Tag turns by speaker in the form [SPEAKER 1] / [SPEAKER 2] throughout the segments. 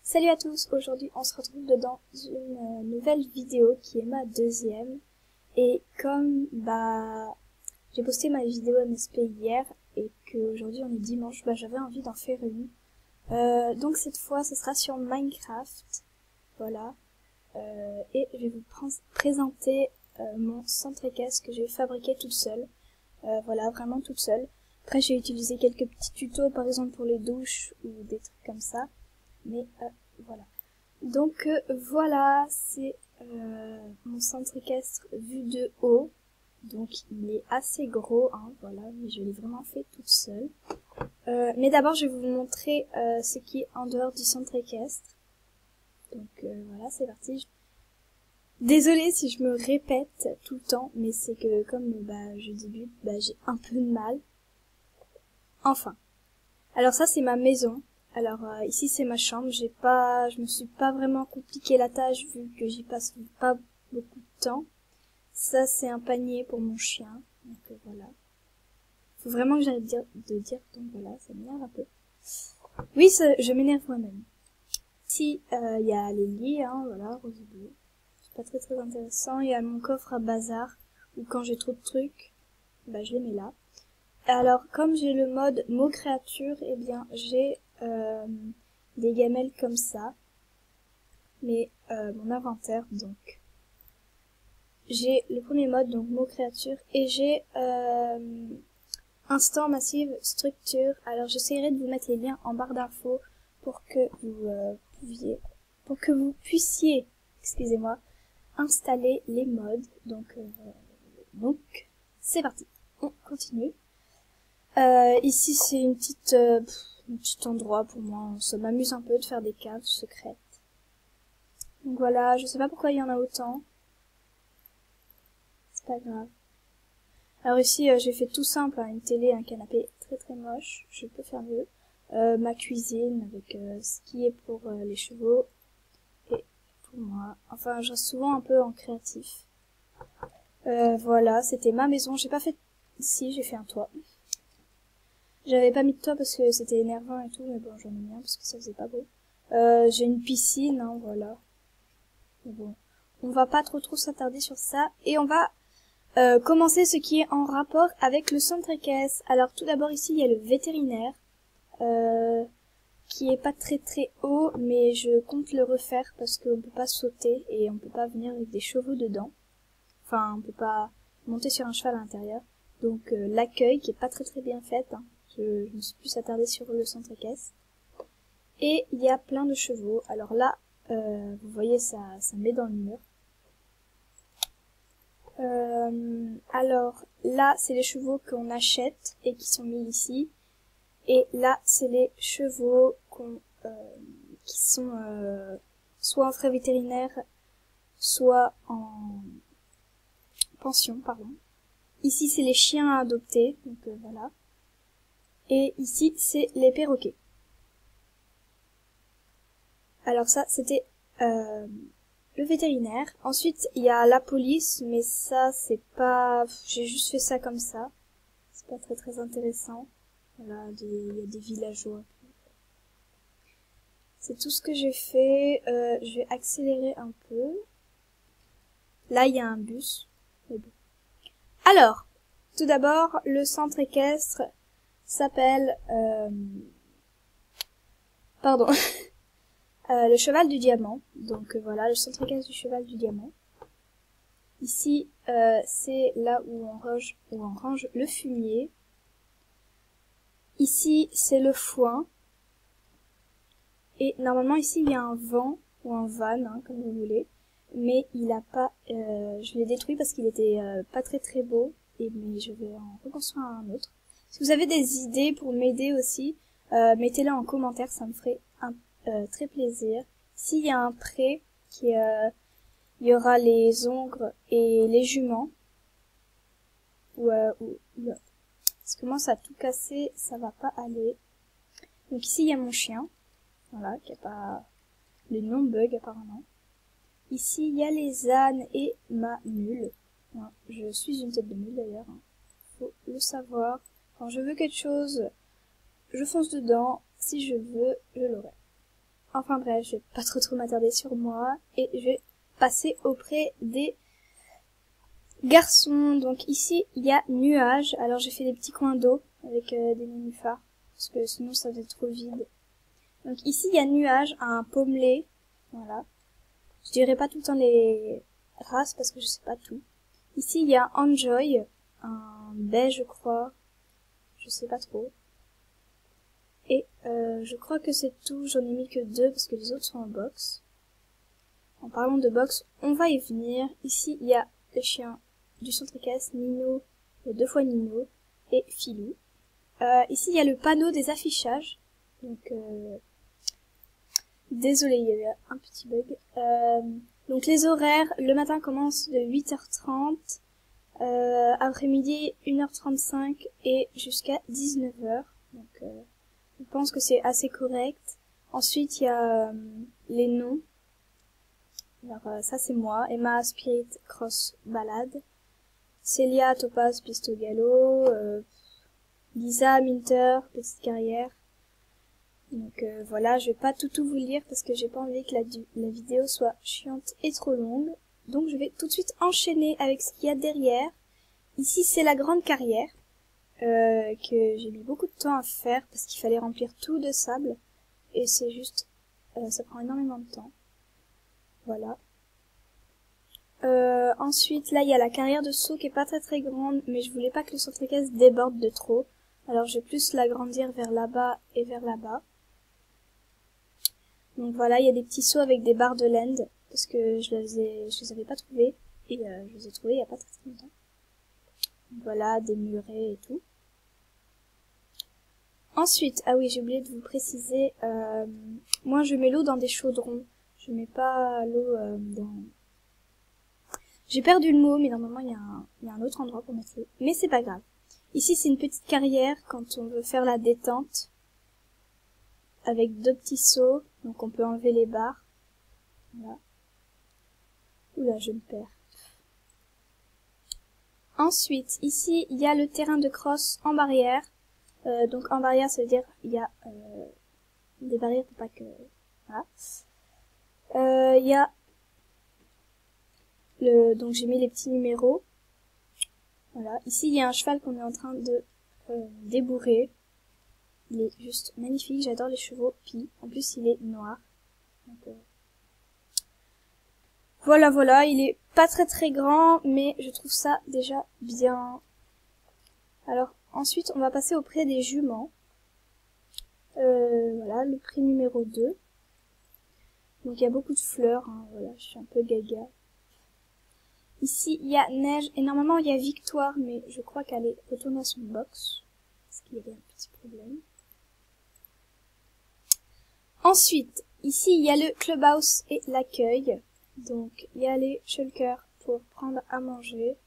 [SPEAKER 1] Salut à tous, aujourd'hui on se retrouve dans une nouvelle vidéo qui est ma deuxième. Et comme j'ai posté ma vidéo MSP hier et qu'aujourd'hui on est dimanche, j'avais envie d'en faire une. Donc cette fois ce sera sur Minecraft, voilà. Et je vais vous présenter mon centre équestre que j'ai fabriqué toute seule. Voilà, vraiment toute seule. Après j'ai utilisé quelques petits tutos par exemple pour les douches ou des trucs comme ça. Mais voilà. Donc voilà, c'est mon centre équestre vu de haut. Donc il est assez gros, hein, voilà, mais je l'ai vraiment fait toute seule. Mais d'abord je vais vous montrer ce qui est en dehors du centre équestre. Donc voilà, c'est parti. Désolée si je me répète tout le temps, mais c'est que comme je débute, j'ai un peu de mal. Enfin. Alors ça c'est ma maison. Alors ici c'est ma chambre, je me suis pas vraiment compliqué la tâche vu que j'y passe pas beaucoup de temps. Ça c'est un panier pour mon chien, donc voilà. Faut vraiment que j'arrête de dire donc voilà, ça m'énerve un peu. Oui, je m'énerve moi-même. Ici il y a les lits, hein, voilà, rose et bleu. C'est pas très intéressant. Il y a mon coffre à bazar où quand j'ai trop de trucs, je les mets là. Alors comme j'ai le mode mot créature, eh bien j'ai des gamelles comme ça, mais mon inventaire, donc j'ai le premier mode, donc mot créature, et j'ai instant massive structure. Alors j'essaierai de vous mettre les liens en barre d'infos pour que vous puissiez, excusez-moi, installer les modes. Donc c'est parti, on continue. Ici c'est un petit endroit pour moi, ça m'amuse un peu de faire des caves secrètes. Donc voilà, je sais pas pourquoi il y en a autant. C'est pas grave. Alors ici j'ai fait tout simple, hein, une télé, un canapé très moche, je peux faire mieux. Ma cuisine avec ce qui est pour les chevaux et pour moi. Enfin je reste souvent un peu en créatif. Voilà, c'était ma maison, j'ai pas fait... Si, j'ai fait un toit. J'avais pas mis de toit parce que c'était énervant et tout, mais bon, j'en ai mis un parce que ça faisait pas beau. J'ai une piscine, hein, voilà. Mais bon, on va pas trop s'attarder sur ça. Et on va commencer ce qui est en rapport avec le centre équestre. Alors tout d'abord ici, il y a le vétérinaire, qui est pas très haut, mais je compte le refaire parce qu'on peut pas sauter et on peut pas venir avec des chevaux dedans. Enfin, on peut pas monter sur un cheval à l'intérieur. Donc l'accueil qui est pas très bien fait, hein. Je me suis plus attardée sur le centre équestre. Et il y a plein de chevaux. Alors là, vous voyez, ça met dans le mur. Alors là, c'est les chevaux qu'on achète et qui sont mis ici. Et là, c'est les chevaux qui sont soit en frais vétérinaires, soit en pension, pardon. Ici, c'est les chiens à adopter, donc voilà. Et ici, c'est les perroquets. Alors ça, c'était le vétérinaire. Ensuite, il y a la police, mais ça, c'est pas... J'ai juste fait ça comme ça. C'est pas très intéressant. Voilà, il y a des villageois. C'est tout ce que j'ai fait. Je vais accélérer un peu. Là, il y a un bus. Mais bon. Alors, tout d'abord, le centre équestre s'appelle... Pardon. Le cheval du diamant. Donc voilà, le centre équestre du cheval du diamant. Ici, c'est là où on range le fumier. Ici, c'est le foin. Et normalement, ici, il y a un vent ou un van, hein, comme vous voulez. Mais il a pas... je l'ai détruit parce qu'il était pas très beau. Mais je vais en reconstruire un autre. Si vous avez des idées pour m'aider aussi, mettez-les en commentaire, ça me ferait très plaisir. Ici, il y a un pré qui il y aura les ongres et les juments. Parce que moi, ça a tout cassé, ça va pas aller. Donc ici, il y a mon chien. Voilà, qui a pas le non-bug apparemment. Ici, il y a les ânes et ma mule. Voilà, je suis une tête de mule d'ailleurs. Hein. Faut le savoir. Quand je veux quelque chose, je fonce dedans. Si je veux, je l'aurai. Enfin bref, je vais pas trop m'attarder sur moi et je vais passer auprès des garçons. Donc ici il y a nuages. Alors j'ai fait des petits coins d'eau avec des nénuphars parce que sinon ça va être trop vide. Donc ici il y a nuages, un pommelé, voilà. Je dirais pas tout le temps les races parce que je sais pas tout. Ici il y a Enjoy, un beige je crois, je sais pas trop. Et je crois que c'est tout, j'en ai mis que 2 parce que les autres sont en box. En parlant de box, on va y venir. Ici il y a le chien du centre équestre, Nino, il y a 2 fois Nino, et Filou. Ici il y a le panneau des affichages, donc désolé, il y a eu un petit bug. Donc les horaires, le matin commence de 8h30, après-midi 1h35 et jusqu'à 19h. Donc je pense que c'est assez correct. Ensuite il y a les noms. Alors ça c'est moi, Emma, Spirit, Cross, Ballade. Célia, Topaz, Pisto, Gallo. Lisa, Minter, Petite Carrière. Donc voilà, je vais pas tout vous lire parce que j'ai pas envie que la vidéo soit chiante et trop longue. Donc je vais tout de suite enchaîner avec ce qu'il y a derrière. Ici c'est la grande carrière que j'ai mis beaucoup de temps à faire parce qu'il fallait remplir tout de sable. Et c'est juste, ça prend énormément de temps. Voilà. Ensuite là il y a la carrière de saut qui est pas très grande, mais je voulais pas que le centre équestre déborde de trop. Alors je vais plus l'agrandir vers là-bas et vers là-bas. Donc voilà, il y a des petits sauts avec des barres de land, parce que je les avais pas trouvés, et je les ai trouvés il y a pas très longtemps. Donc voilà, des murets et tout. Ensuite, ah oui, j'ai oublié de vous préciser, moi je mets l'eau dans des chaudrons, je mets pas l'eau dans... J'ai perdu le mot, mais normalement il y a un autre endroit pour mettre l'eau, mais c'est pas grave. Ici c'est une petite carrière quand on veut faire la détente, avec 2 petits seaux, donc on peut enlever les barres. Voilà. Oula, je me perds. Ensuite, ici, il y a le terrain de cross en barrière. Donc en barrière, ça veut dire il y a des barrières pour pas que... Voilà. Il y a donc j'ai mis les petits numéros. Voilà. Ici, il y a un cheval qu'on est en train de débourrer. Il est juste magnifique, j'adore les chevaux. Puis, en plus, il est noir. Donc, voilà, il est pas très grand, mais je trouve ça déjà bien. Alors, ensuite, on va passer au prix des juments. Voilà, le prix numéro 2. Donc, il y a beaucoup de fleurs, hein, voilà, je suis un peu gaga. Ici, il y a Neige, et normalement, il y a Victoire, mais je crois qu'elle est retournée à son box. Parce qu'il y avait un petit problème. Ensuite, ici, il y a le clubhouse et l'accueil. Donc, il y a les shulkers pour prendre à manger.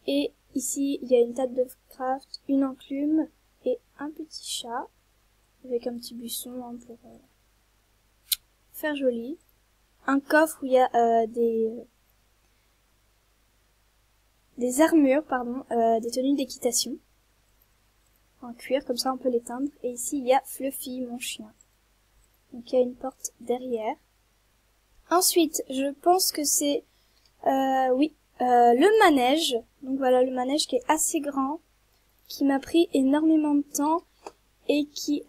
[SPEAKER 1] Et ici, il y a une table de craft, une enclume et un petit chat. Avec un petit buisson hein, pour faire joli. Un coffre où il y a des armures, pardon, des tenues d'équitation. En cuir, comme ça on peut l'éteindre. Et ici, il y a Fluffy, mon chien. Donc il y a une porte derrière. Ensuite, je pense que c'est, le manège. Donc voilà, le manège qui est assez grand, qui m'a pris énormément de temps et qui...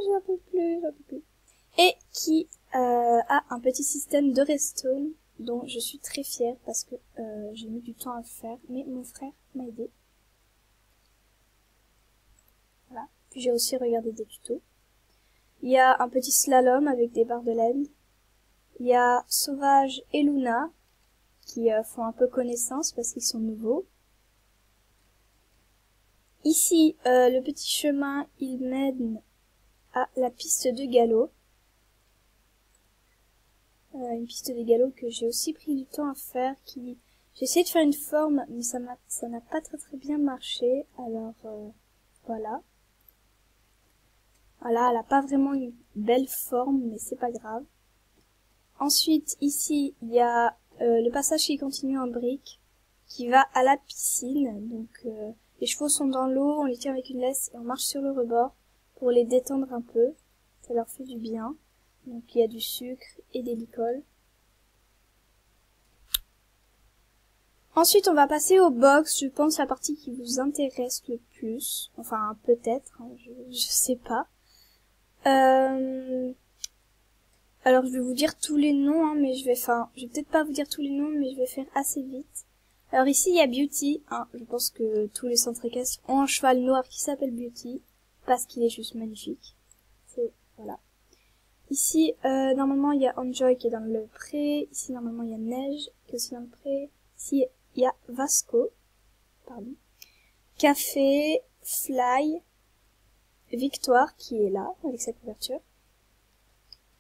[SPEAKER 1] j'en peux plus. Et qui a un petit système de redstone dont je suis très fière parce que j'ai mis du temps à le faire, mais mon frère m'a aidé. Voilà. Puis j'ai aussi regardé des tutos. Il y a un petit slalom avec des barres de laine. Il y a Sauvage et Luna qui font un peu connaissance parce qu'ils sont nouveaux. Ici, le petit chemin, il mène à la piste de galop. Une piste de galop que j'ai aussi pris du temps à faire, j'ai essayé de faire une forme, mais ça n'a pas très bien marché, alors voilà. Voilà, elle a pas vraiment une belle forme, mais c'est pas grave. Ensuite, ici, il y a le passage qui continue en brique, qui va à la piscine, donc Les chevaux sont dans l'eau, on les tient avec une laisse et on marche sur le rebord pour les détendre un peu. Ça leur fait du bien. Donc il y a du sucre et des licoles. Ensuite, on va passer au box. Je pense la partie qui vous intéresse le plus. Enfin, peut-être, hein, je sais pas. Alors, je vais vous dire tous les noms, hein, mais je vais peut-être pas vous dire tous les noms, mais je vais faire assez vite. Alors ici, il y a Beauty. Hein, je pense que tous les centres équestres ont un cheval noir qui s'appelle Beauty, parce qu'il est juste magnifique. Voilà. Ici, normalement, il y a Enjoy qui est dans le pré. Ici, normalement, il y a Neige qui est aussi dans le pré. Ici, il y a Vasco. Pardon. Café, Fly, Victoire qui est là, avec sa couverture.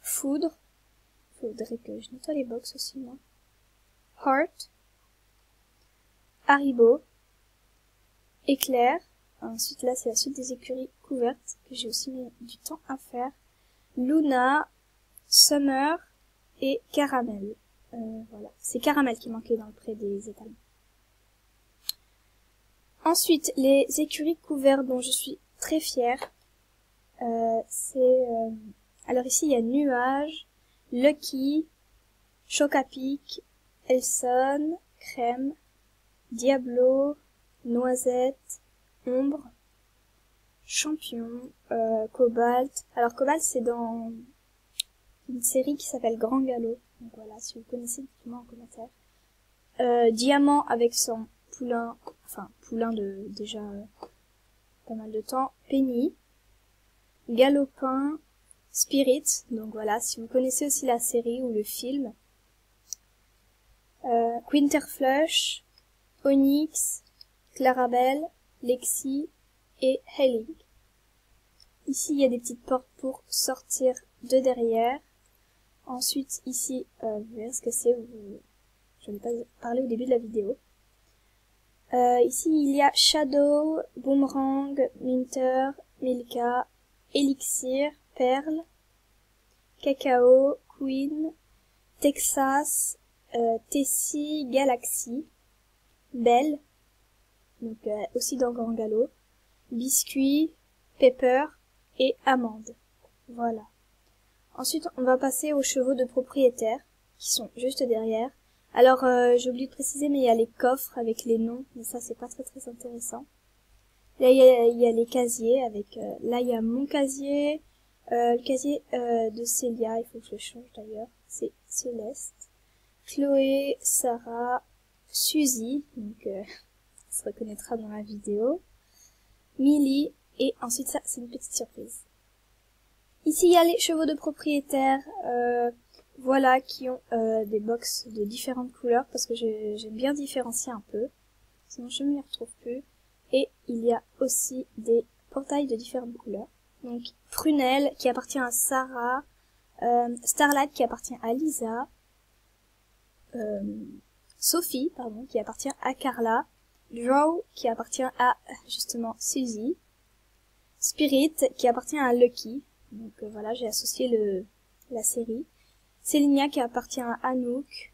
[SPEAKER 1] Foudre. Faudrait que je nettoie les box aussi, moi. Heart. Haribo. Éclair. Ensuite, là, c'est la suite des écuries couvertes que j'ai aussi mis du temps à faire. Luna, Summer et Caramel. Voilà, c'est Caramel qui manquait dans le pré des étalons. Ensuite, les écuries couvertes dont je suis très fière. Alors ici, il y a Nuage, Lucky, Chocapic, Elson, Crème, Diablo, Noisette, Ombre, Champion, Cobalt. Alors Cobalt, c'est dans une série qui s'appelle Grand Galop. Donc voilà, si vous connaissez, dites-moi en commentaire. Diamant avec son poulain de déjà pas mal de temps. Penny, Galopin, Spirit. Donc voilà, si vous connaissez aussi la série ou le film. Quinterflush, Onyx, Clarabelle, Lexi et Hailing. Ici, il y a des petites portes pour sortir de derrière. Ensuite, ici, vous verrez ce que c'est. Je n'en ai pas parlé au début de la vidéo. Ici, il y a Shadow, Boomerang, Minter, Milka, Elixir, Perle, Cacao, Queen, Texas, Tessie, Galaxy, Belle, donc aussi dans Grand Galop, Biscuit, Pepper et Amande. Voilà. Ensuite, on va passer aux chevaux de propriétaires, qui sont juste derrière. Alors, j'ai oublié de préciser, mais il y a les coffres avec les noms, mais ça, c'est pas très intéressant. Là, il y a les casiers avec, là, il y a mon casier, le casier de Célia, il faut que je le change d'ailleurs, c'est Céleste. Chloé, Sarah, Suzy, donc, ça se reconnaîtra dans la vidéo. Millie, et ensuite ça, c'est une petite surprise. Ici, il y a les chevaux de propriétaires, voilà, qui ont des box de différentes couleurs, parce que j'aime bien différencier un peu, sinon je ne m'y retrouve plus. Et il y a aussi des portails de différentes couleurs. Donc, Prunelle, qui appartient à Sarah, Starlight, qui appartient à Lisa, Sophie, pardon, qui appartient à Carla, Draw, qui appartient à, justement, Suzy, Spirit, qui appartient à Lucky. Donc voilà, j'ai associé la série. Célinia qui appartient à Anouk.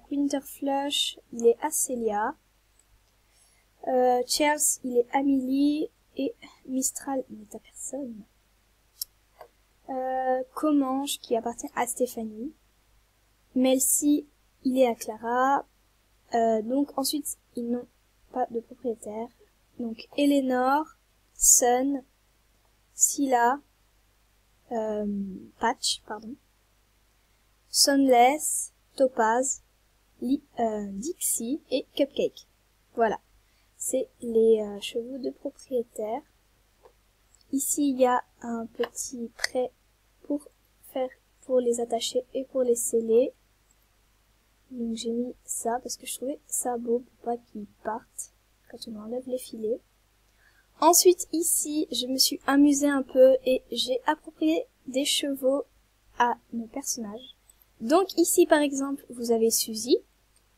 [SPEAKER 1] Quinterflush, il est à Célia. Cheers, il est Amélie. Et Mistral, il est à personne. Comanche qui appartient à Stéphanie. Melcy, il est à Clara. Donc ensuite, ils n'ont pas de propriétaire. Donc Eleanor, Sun, Scylla, Patch, pardon, Sunless, Topaz, Dixie et Cupcake. Voilà, c'est les chevaux de propriétaire. Ici, il y a un petit prêt pour les attacher et pour les sceller. Donc j'ai mis ça parce que je trouvais ça beau pour pas qu'ils partent quand on enlève les filets. Ensuite, ici, je me suis amusée un peu et j'ai approprié des chevaux à nos personnages. Donc ici, par exemple, vous avez Suzy.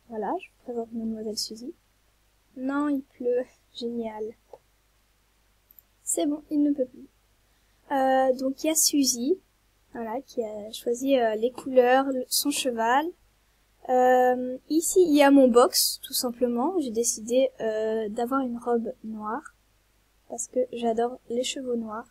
[SPEAKER 1] Voilà, je vous présente Mademoiselle Suzy. Non, il pleut. Génial. C'est bon, il ne peut plus. Donc il y a Suzy, voilà, qui a choisi les couleurs, son cheval. Ici, il y a mon box, tout simplement. J'ai décidé d'avoir une robe noire parce que j'adore les cheveux noirs.